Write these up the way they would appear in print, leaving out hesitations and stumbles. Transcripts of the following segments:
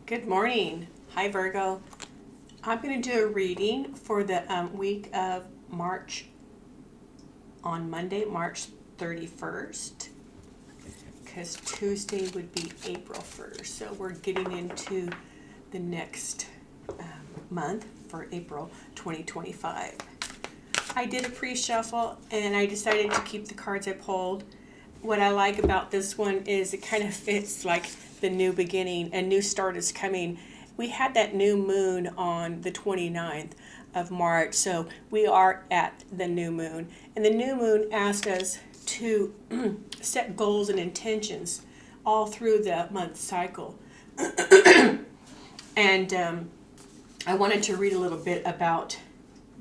Good morning. Hi, Virgo. I'm going to do a reading for the week of March on Monday, March 31st, because Tuesday would be April 1st. So we're getting into the next month for April 2025. I did a pre-shuffle and I decided to keep the cards I pulled. What I like about this one is it kind of fits like the new beginning. A new start is coming. We had that new moon on the 29th of March, so we are at the new moon. And the new moon asked us to set goals and intentions all through the month cycle. And I wanted to read a little bit about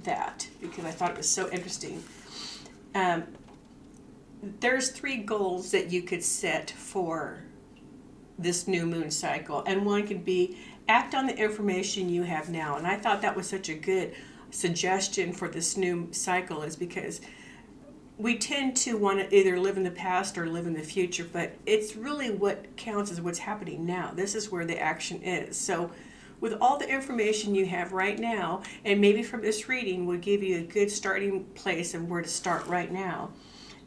that because I thought it was so interesting. There's 3 goals that you could set for this new moon cycle, and one could be act on the information you have now. And I thought that was such a good suggestion for this new cycle, is because we tend to want to either live in the past or live in the future, but it's really what counts is what's happening now. This is where the action is. So with all the information you have right now, and maybe from this reading will give you a good starting place of where to start right now.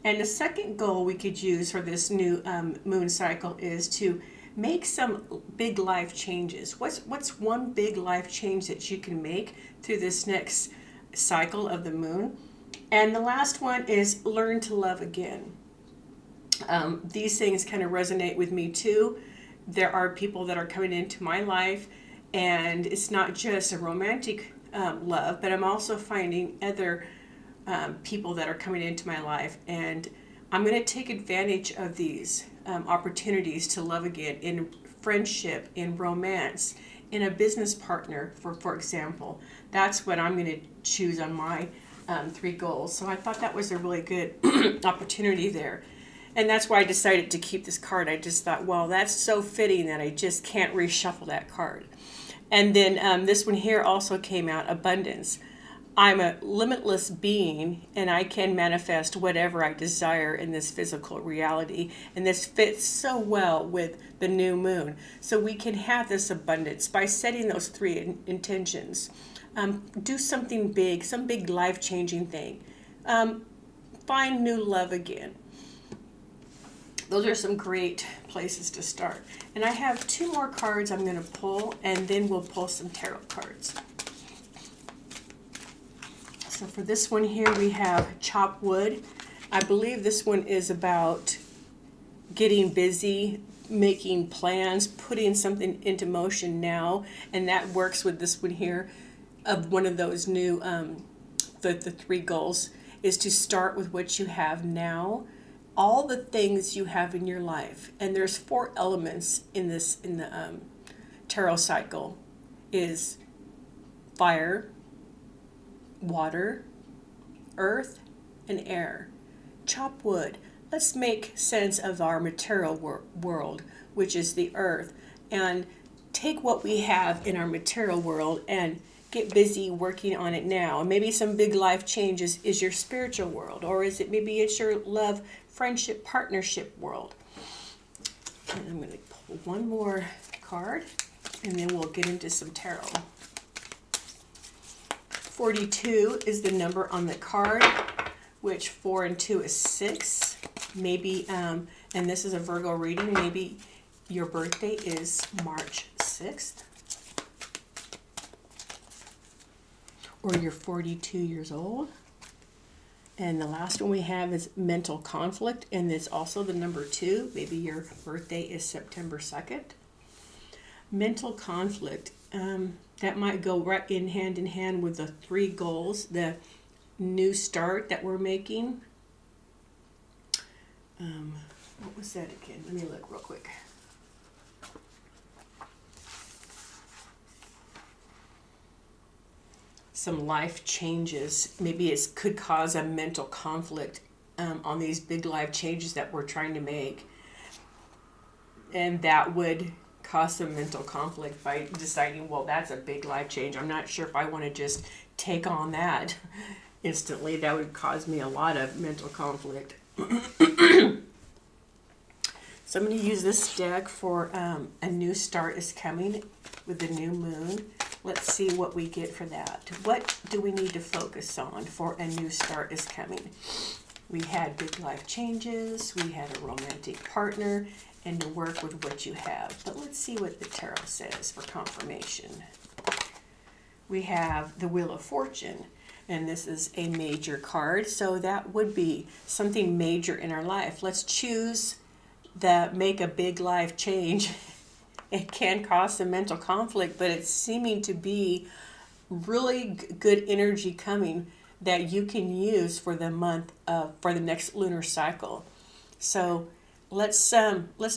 And the second goal we could use for this new moon cycle is to make some big life changes. What's one big life change that you can make through this next cycle of the moon? And the last one is learn to love again. These things kind of resonate with me too. There are people that are coming into my life, and it's not just a romantic love, but I'm also finding other people that are coming into my life, and I'm going to take advantage of these opportunities to love again in friendship, in romance, in a business partner, for example. That's what I'm going to choose on my 3 goals. So I thought that was a really good opportunity there. And that's why I decided to keep this card. I just thought, well, that's so fitting that I just can't reshuffle that card. And then this one here also came out, abundance. I'm a limitless being, and I can manifest whatever I desire in this physical reality. And this fits so well with the new moon. So we can have this abundance by setting those 3 intentions. Do something big, some big life-changing thing. Find new love again. Those are some great places to start. And I have 2 more cards I'm going to pull, and then we'll pull some tarot cards. So for this one here, we have chop wood. I believe this one is about getting busy, making plans, putting something into motion now. And that works with this one here of one of those new, the 3 goals is to start with what you have now. All the things you have in your life. And there's 4 elements in the tarot cycle is fire, water, earth, and air. Chop wood. Let's make sense of our material world, which is the earth, and take what we have in our material world and get busy working on it now. And maybe some big life changes is your spiritual world, or is it maybe it's your love, friendship, partnership world. And I'm going to pull one more card, and then we'll get into some tarot. 42 is the number on the card, which 4 and 2 is 6. Maybe, and this is a Virgo reading, maybe your birthday is March 6th. Or you're 42 years old. And the last one we have is mental conflict, and it's also the number 2. Maybe your birthday is September 2nd. Mental conflict. That might go right in hand with the 3 goals, the new start that we're making. What was that again? Let me look real quick. Some life changes. Maybe it could cause a mental conflict on these big life changes that we're trying to make. And that would cause some mental conflict by deciding, well, that's a big life change. I'm not sure if I want to just take on that. instantly. That would cause me a lot of mental conflict. So I'm going to use this deck for a new start is coming with the new moon. Let's see what we get for that. What do we need to focus on for a new start is coming? We had big life changes, we had a romantic partner, and to work with what you have. But let's see what the tarot says for confirmation. We have the Wheel of Fortune, and this is a major card, so that would be something major in our life. Let's choose the make a big life change. It can cause some mental conflict, but it's seeming to be really good energy coming that you can use for the month for the next lunar cycle. So let's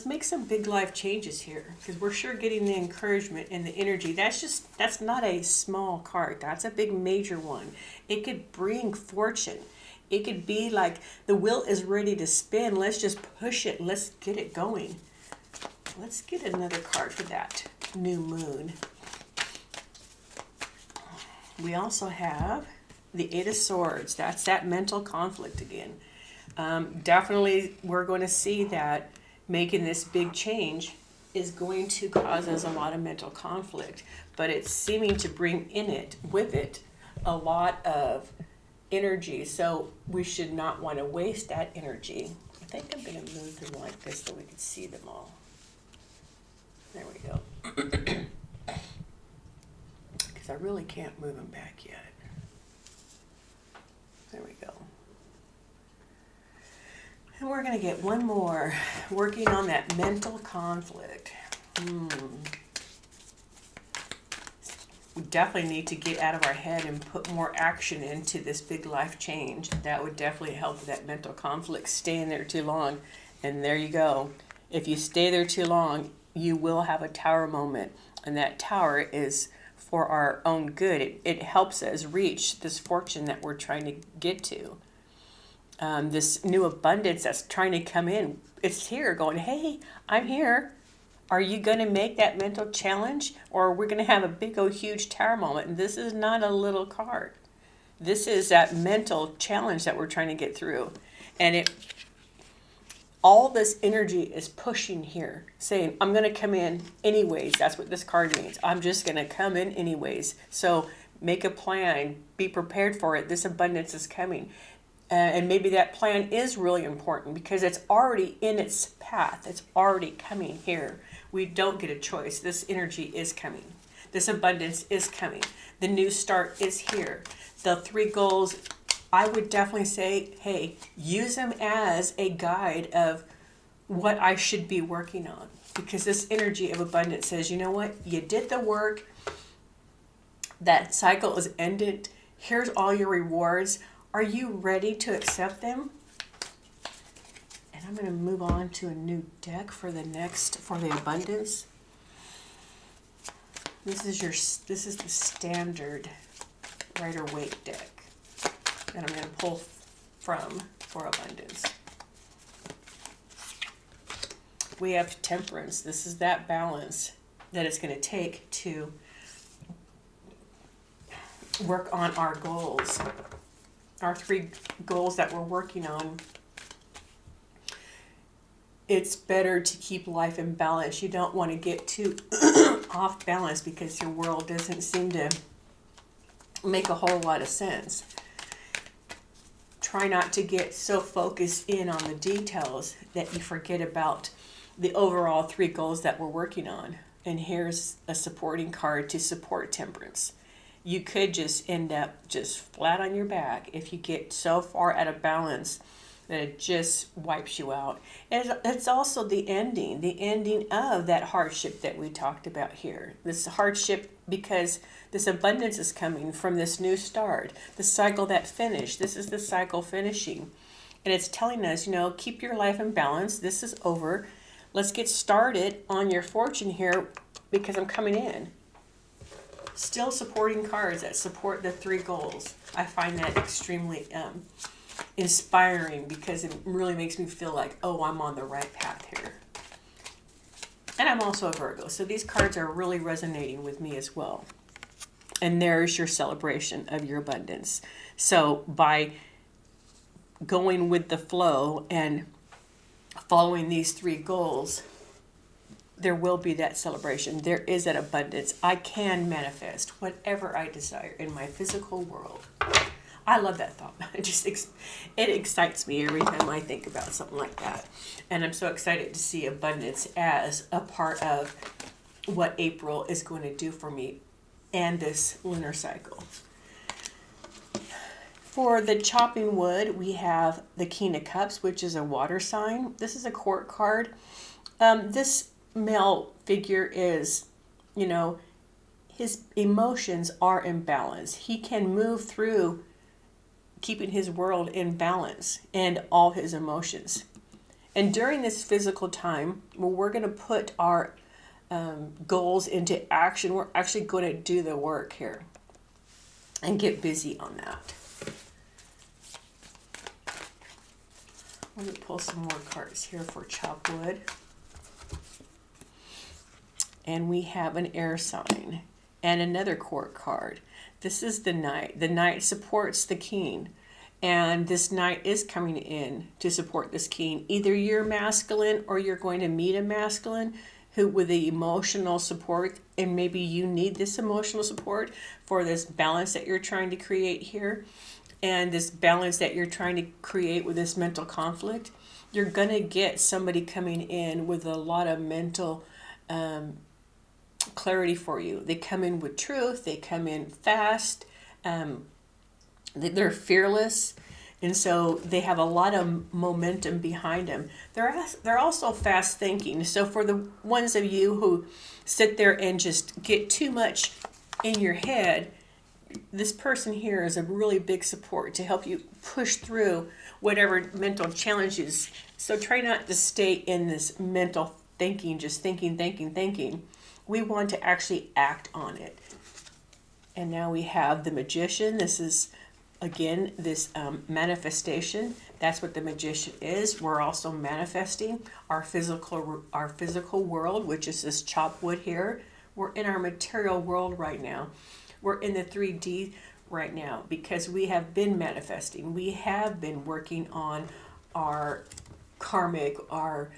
make some big life changes here, because we're sure getting the encouragement and the energy. That's not a small card. That's a big major one. It could bring fortune. It could be like the wheel is ready to spin. Let's just push it. Let's get it going. Let's get another card for that new moon. We also have the Eight of Swords. That's that mental conflict again. Definitely we're going to see that making this big change is going to cause us a lot of mental conflict, but it's seeming to bring with it a lot of energy, so we should not want to waste that energy. I think I'm going to move them like this so we can see them all. There we go. Because I really can't move them back yet. There we go. And we're going to get one more, working on that mental conflict. We definitely need to get out of our head and put more action into this big life change. That would definitely help with that mental conflict, staying there too long. And there you go. If you stay there too long, you will have a tower moment. And that tower is for our own good. It helps us reach this fortune that we're trying to get to. This new abundance that's trying to come in. It's here going, hey, I'm here. Are you going to make that mental challenge, or we're going to have a big old huge tower moment? And this is not a little card. This is that mental challenge that we're trying to get through. And all this energy is pushing here, saying, I'm going to come in anyways. That's what this card means. I'm just going to come in anyways. So make a plan. Be prepared for it. This abundance is coming. And maybe that plan is really important because it's already in its path. It's already coming here. We don't get a choice. This energy is coming. This abundance is coming. The new start is here. The 3 goals, I would definitely say, hey, use them as a guide of what I should be working on. Because this energy of abundance says, you know what? You did the work. That cycle is ended. Here's all your rewards. Are you ready to accept them? And I'm going to move on to a new deck for the abundance. This is the standard Rider-Waite deck that I'm going to pull from for abundance. We have Temperance. This is that balance that it's going to take to work on our goals. Our 3 goals that we're working on. It's better to keep life in balance. You don't want to get too off balance because your world doesn't seem to make a whole lot of sense. Try not to get so focused in on the details that you forget about the overall 3 goals that we're working on. And here's a supporting card to support Temperance. You could just end up just flat on your back if you get so far out of balance that it just wipes you out. And it's also the ending of that hardship that we talked about here. This hardship because this abundance is coming from this new start, the cycle that finished. This is the cycle finishing. And it's telling us, keep your life in balance. This is over. Let's get started on your fortune here because I'm coming in. Still supporting cards that support the 3 goals. I find that extremely inspiring because it really makes me feel like, oh, I'm on the right path here. And I'm also a Virgo, so these cards are really resonating with me as well. And there's your celebration of your abundance. So by going with the flow and following these three goals, there will be that celebration. There is that abundance. I can manifest whatever I desire in my physical world. I love that thought. It excites me every time I think about something like that. And I'm so excited to see abundance as a part of what April is going to do for me and this lunar cycle. For the chopping wood, we have the King of Cups, which is a water sign. This is a court card. This male figure is, his emotions are in balance. He can move through keeping his world in balance and all his emotions. And during this physical time, we're going to put our goals into action. We're actually going to do the work here and get busy on that. Let me pull some more cards here for chop wood. And we have an air sign and another court card. This is the Knight. The Knight supports the King. And this Knight is coming in to support this King. Either you're masculine or you're going to meet a masculine who with the emotional support, and maybe you need this emotional support for this balance that you're trying to create here. And this balance that you're trying to create with this mental conflict. You're going to get somebody coming in with a lot of mental clarity for you. They come in with truth. They come in fast. They're fearless, and so they have a lot of momentum behind them. They're also fast thinking. So for the ones of you who sit there and just get too much in your head, this person here is a really big support to help you push through whatever mental challenges. So try not to stay in this mental thinking, just thinking. We want to actually act on it. And now we have the Magician. This is, again, this manifestation. That's what the Magician is. We're also manifesting our physical world, which is this chop wood here. We're in our material world right now. We're in the 3D right now because we have been manifesting. We have been working on our karmic, our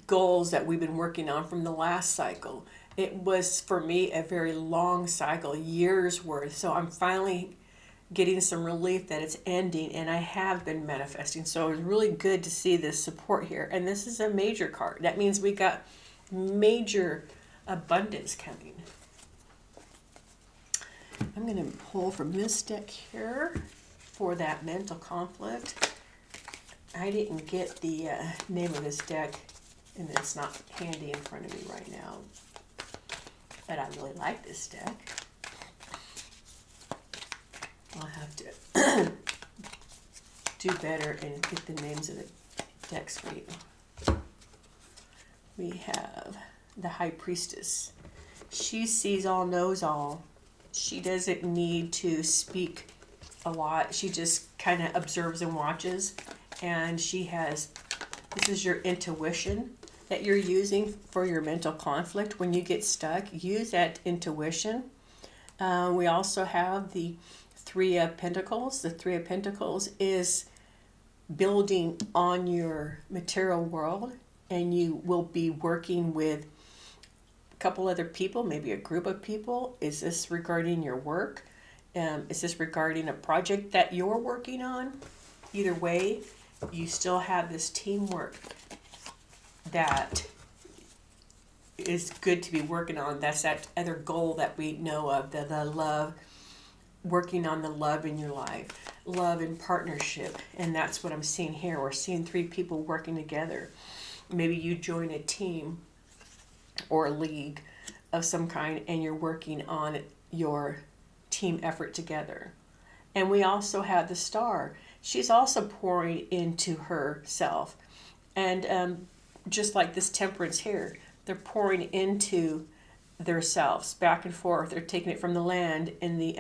goals that we've been working on from the last cycle. It was, for me, a very long cycle, years worth. So I'm finally getting some relief that it's ending, and I have been manifesting. So it was really good to see this support here. And this is a major card. That means we got major abundance coming. I'm going to pull from this deck here for that mental conflict. I didn't get the name of this deck, and it's not handy in front of me right now. But I really like this deck. I'll have to do better and get the names of the decks for you. We have the High Priestess. She sees all, knows all. She doesn't need to speak a lot. She just kind of observes and watches. And she has, this is your intuition that you're using for your mental conflict. When you get stuck, use that intuition. We also have the Three of Pentacles. The Three of Pentacles is building on your material world, and you will be working with a couple other people, maybe a group of people. Is this regarding your work? Is this regarding a project that you're working on? Either way, you still have this teamwork that is good to be working on. That's that other goal that we know of, the love, working on the love in your life, love and partnership. And that's what I'm seeing here. We're seeing three people working together. Maybe you join a team or a league of some kind, and you're working on your team effort together. And we also have the Star. She's also pouring into herself. And just like this Temperance here, they're pouring into themselves back and forth. They're taking it from the land and the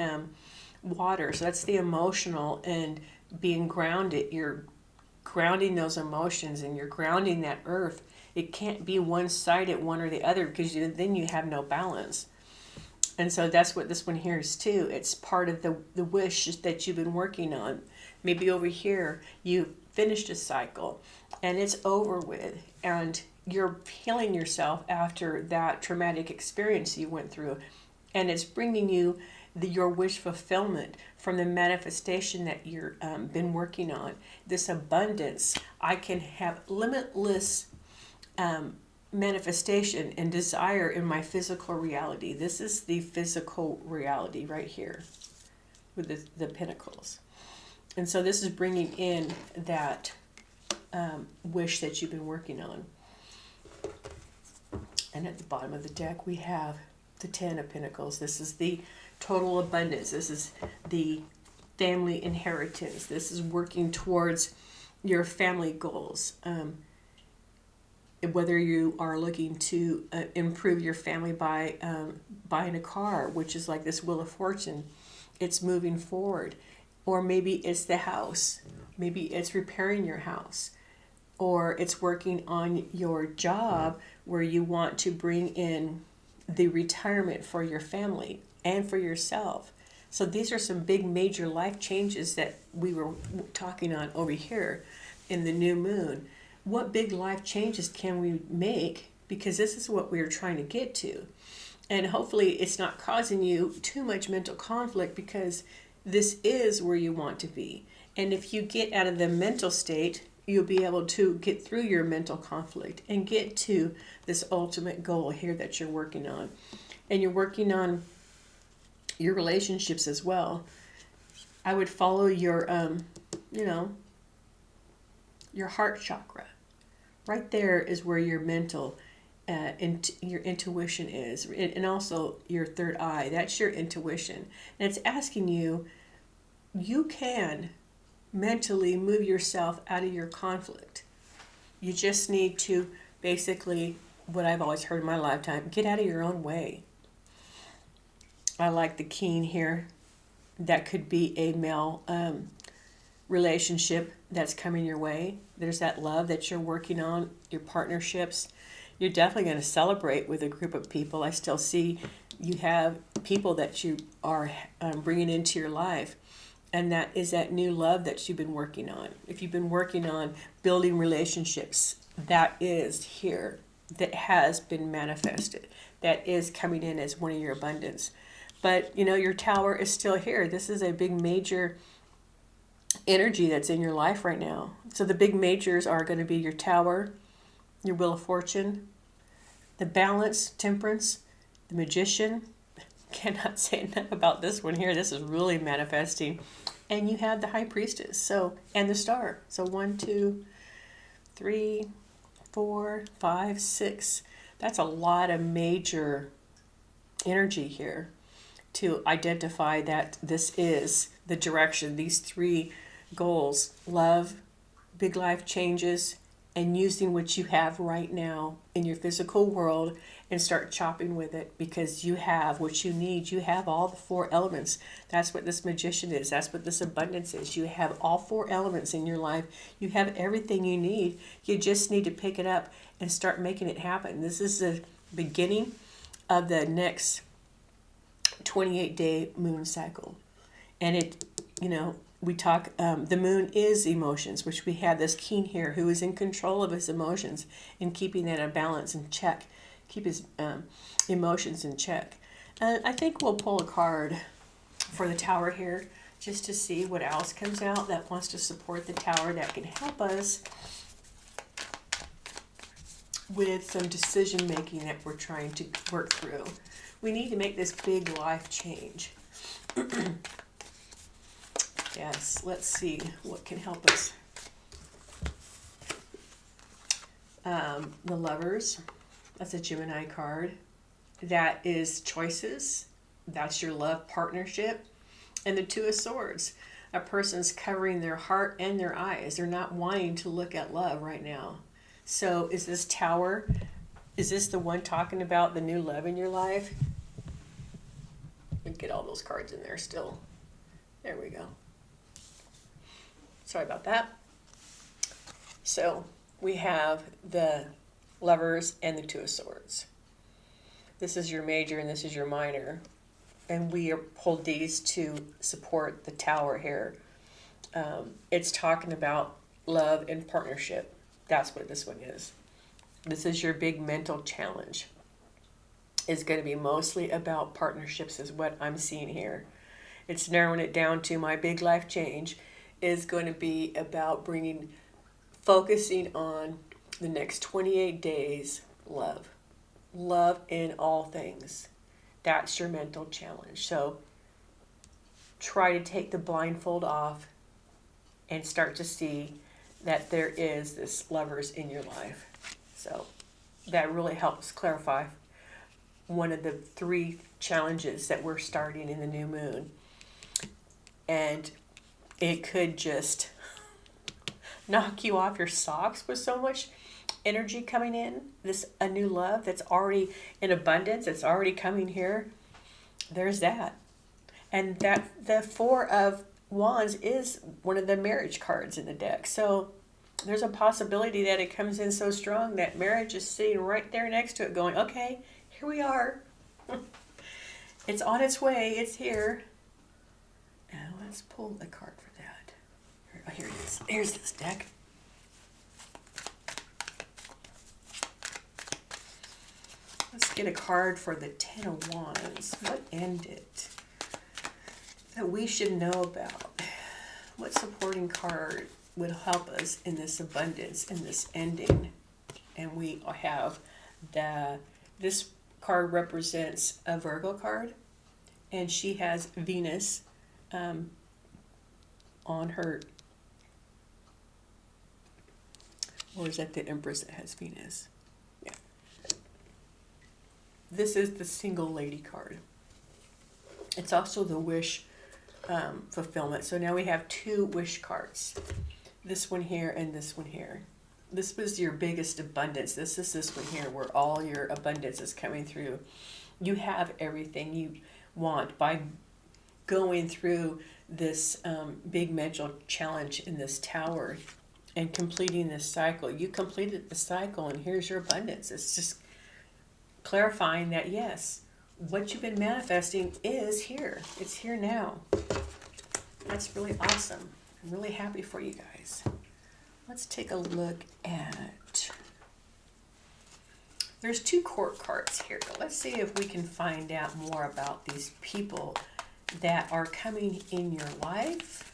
water. So that's the emotional and being grounded. You're grounding those emotions and you're grounding that earth. It can't be one-sided, one or the other, because then you have no balance. And so that's what this one here is too. It's part of the wish that you've been working on. Maybe over here you finished a cycle and it's over with, and you're healing yourself after that traumatic experience you went through, and it's bringing you your wish fulfillment from the manifestation that you've been working on. This abundance, I can have limitless manifestation and desire in my physical reality. This is the physical reality right here with the pentacles. And so this is bringing in that wish that you've been working on. And at the bottom of the deck, we have the Ten of Pentacles. This is the total abundance. This is the family inheritance. This is working towards your family goals. Whether you are looking to improve your family by buying a car, which is like this Wheel of Fortune, it's moving forward. Or maybe it's the house. Maybe it's repairing your house. Or it's working on your job where you want to bring in the retirement for your family and for yourself. So these are some big major life changes that we were talking on over here in the new moon. What big life changes can we make? Because this is what we're trying to get to. And hopefully it's not causing you too much mental conflict, because this is where you want to be. And if you get out of the mental state, you'll be able to get through your mental conflict and get to this ultimate goal here that you're working on. And you're working on your relationships as well. I would follow your, your heart chakra. Right there is where your mental, your intuition is. And also your third eye. That's your intuition. And it's asking you, you can mentally move yourself out of your conflict. You just need to basically, what I've always heard in my lifetime, get out of your own way. I like the King here. That could be a male relationship that's coming your way. There's that love that you're working on, your partnerships. You're definitely going to celebrate with a group of people. I still see you have people that you are bringing into your life. And that is that new love that you've been working on. If you've been working on building relationships, that is here, that has been manifested, that is coming in as one of your abundance. But, your Tower is still here. This is a big major energy that's in your life right now. So the big majors are going to be your Tower, your Wheel of Fortune, the Balance, Temperance, the Magician. Cannot say enough about this one here. This is really manifesting. And you have the High Priestess, and the Star. So 1, 2, 3, 4, 5, 6. That's a lot of major energy here to identify that this is the direction. These 3 goals: love, big life changes, and using what you have right now in your physical world and start chopping with it, because you have what you need. You have all the 4 elements. That's what this Magician is. That's what this abundance is. You have all 4 elements in your life. You have everything you need. You just need to pick it up and start making it happen. This is the beginning of the next 28-day moon cycle. And it, we talk, the moon is emotions, which we have this King here who is in control of his emotions and keeping that in balance and check. Keep his emotions in check. I think we'll pull a card for the Tower here just to see what else comes out that wants to support the Tower, that can help us with some decision making that we're trying to work through. We need to make this big life change. Yes, let's see what can help us. The Lovers. That's a Gemini card. That is choices. That's your love partnership. And the Two of Swords. A person's covering their heart and their eyes. They're not wanting to look at love right now. So is this Tower, is this the one talking about the new love in your life? Let me get all those cards in there still. There we go. Sorry about that. So we have the Lovers and the Two of Swords. This is your major and this is your minor. and we pulled these to support the tower here. It's talking about love and partnership. That's what this one is. This is your big mental challenge. It's going to be mostly about partnerships is what I'm seeing here. It's narrowing it down to my big life change is going to be about focusing on the next 28 days, love. Love in all things. That's your mental challenge. So try to take the blindfold off and start to see that there is this lovers in your life. So that really helps clarify one of the 3 challenges that we're starting in the new moon. And it could just knock you off your socks with so much energy coming in. A new love that's already in abundance, it's already coming here. There's that. And that the 4 of Wands is one of the marriage cards in the deck. So there's a possibility that it comes in so strong that marriage is sitting right there next to it going, okay, here we are. It's on its way. It's here. Now let's pull a card for that. Here it is. Here's this deck. Let's get a card for the 10 of Wands. What ended that we should know about? What supporting card would help us in this abundance, in this ending? And we have this card represents a Virgo card, and she has Venus on her, or is that the Empress that has Venus? Yeah. This is the single lady card. It's also the wish fulfillment. So now we have 2 wish cards. This one here and this one here. This was your biggest abundance. This is this one here where all your abundance is coming through. You have everything you want by going through this big mental challenge in this tower and completing this cycle. You completed the cycle and here's your abundance. It's just clarifying that, yes, what you've been manifesting is here. It's here now. That's really awesome. I'm really happy for you guys. Let's take a look at, there's 2 court cards here. Let's see if we can find out more about these people that are coming in your life.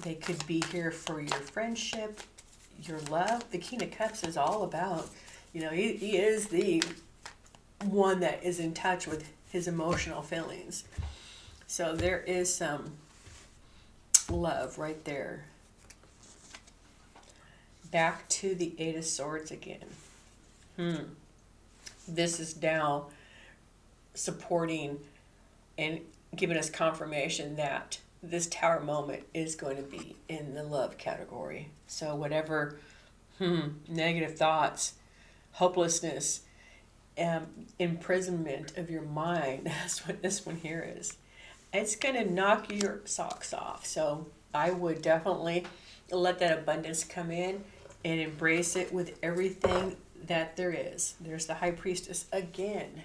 They could be here for your friendship, your love. The King of Cups is all about, he is the one that is in touch with his emotional feelings. So there is some love right there. Back to the 8 of Swords again. This is now supporting and giving us confirmation that this tower moment is going to be in the love category. So whatever negative thoughts, hopelessness, imprisonment of your mind, that's what this one here is. It's going to knock your socks off. So I would definitely let that abundance come in and embrace it with everything that there is. There's the High Priestess again.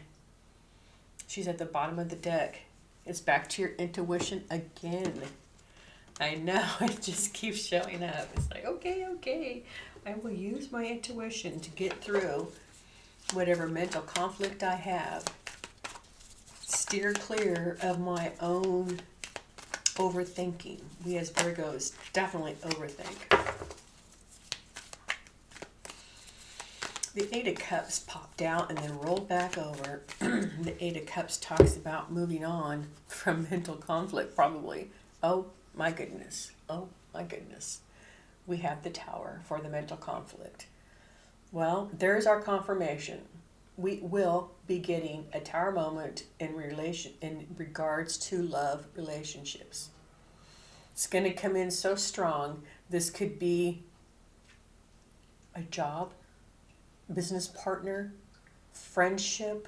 She's at the bottom of the deck. It's back to your intuition again. I know, it just keeps showing up. It's like, okay, I will use my intuition to get through whatever mental conflict I have. Steer clear of my own overthinking. We as Virgos definitely overthink. The 8 of Cups popped out and then rolled back over. The 8 of Cups talks about moving on from mental conflict, probably. Oh my goodness. We have the Tower for the mental conflict. Well, there's our confirmation. We will be getting a Tower moment in regards to love relationships. It's going to come in so strong. This could be a job, business partner, friendship,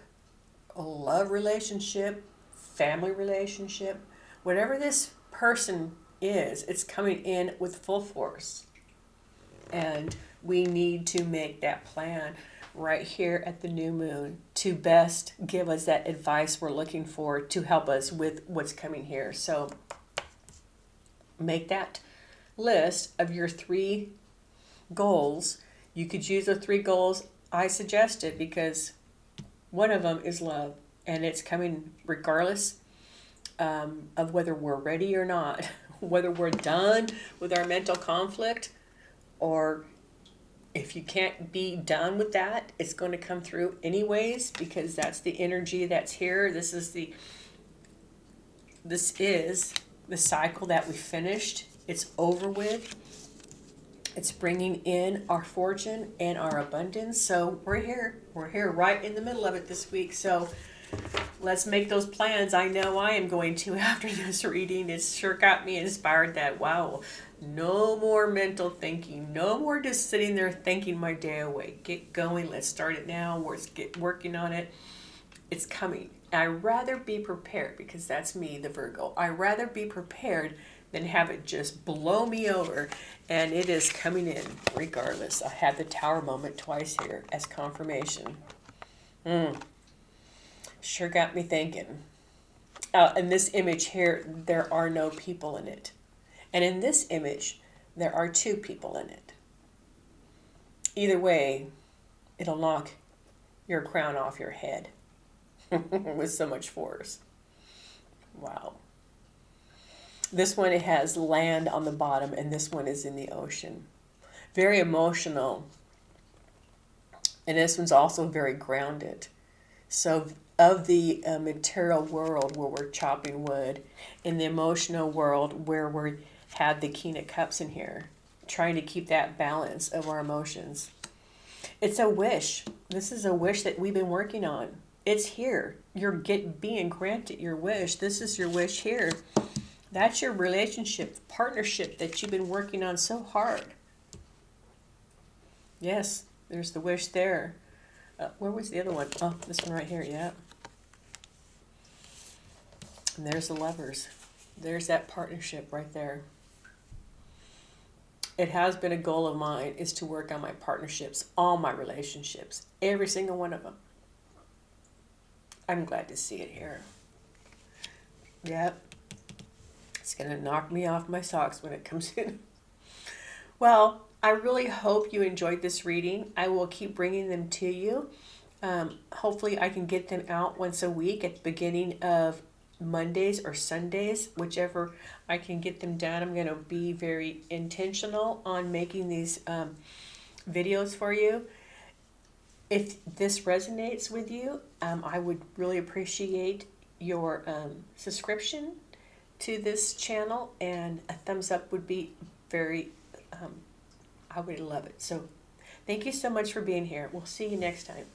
a love relationship, family relationship. Whatever this person is, it's coming in with full force. And we need to make that plan right here at the new moon to best give us that advice we're looking for to help us with what's coming here. So make that list of your 3 goals. You could use the 3 goals I suggested because one of them is love, and it's coming regardless of whether we're ready or not, whether we're done with our mental conflict, or if you can't be done with that, it's going to come through anyways because that's the energy that's here. This is the cycle that we finished. It's over with. It's bringing in our fortune and our abundance. So we're here. We're here right in the middle of it this week. So let's make those plans. I know I am going to after this reading. It's sure got me inspired that, wow, no more mental thinking. No more just sitting there thinking my day away. Get going. Let's start it now. Let's get working on it. It's coming. I'd rather be prepared because that's me, the Virgo. I'd rather be prepared than have it just blow me over. And it is coming in regardless. I had the tower moment twice here as confirmation. Sure got me thinking. In this image here, there are no people in it. And in this image, there are 2 people in it. Either way, it'll knock your crown off your head with so much force. Wow. This one, it has land on the bottom, and this one is in the ocean. Very emotional. And this one's also very grounded. So of the material world where we're chopping wood, in the emotional world where we have the King of Cups in here, trying to keep that balance of our emotions. It's a wish. This is a wish that we've been working on. It's here. You're being granted your wish. This is your wish here. That's your relationship, partnership that you've been working on so hard. Yes, there's the wish there. Where was the other one? Oh, this one right here, yeah. And there's the lovers. There's that partnership right there. It has been a goal of mine is to work on my partnerships, all my relationships, every single one of them. I'm glad to see it here. Yep. It's going to knock me off my socks when it comes in. Well, I really hope you enjoyed this reading. I will keep bringing them to you. Hopefully I can get them out once a week at the beginning of Mondays or Sundays, whichever I can get them done. I'm going to be very intentional on making these videos for you. If this resonates with you, I would really appreciate your subscription to this channel, and a thumbs up would be very, I would love it. So thank you so much for being here. We'll see you next time.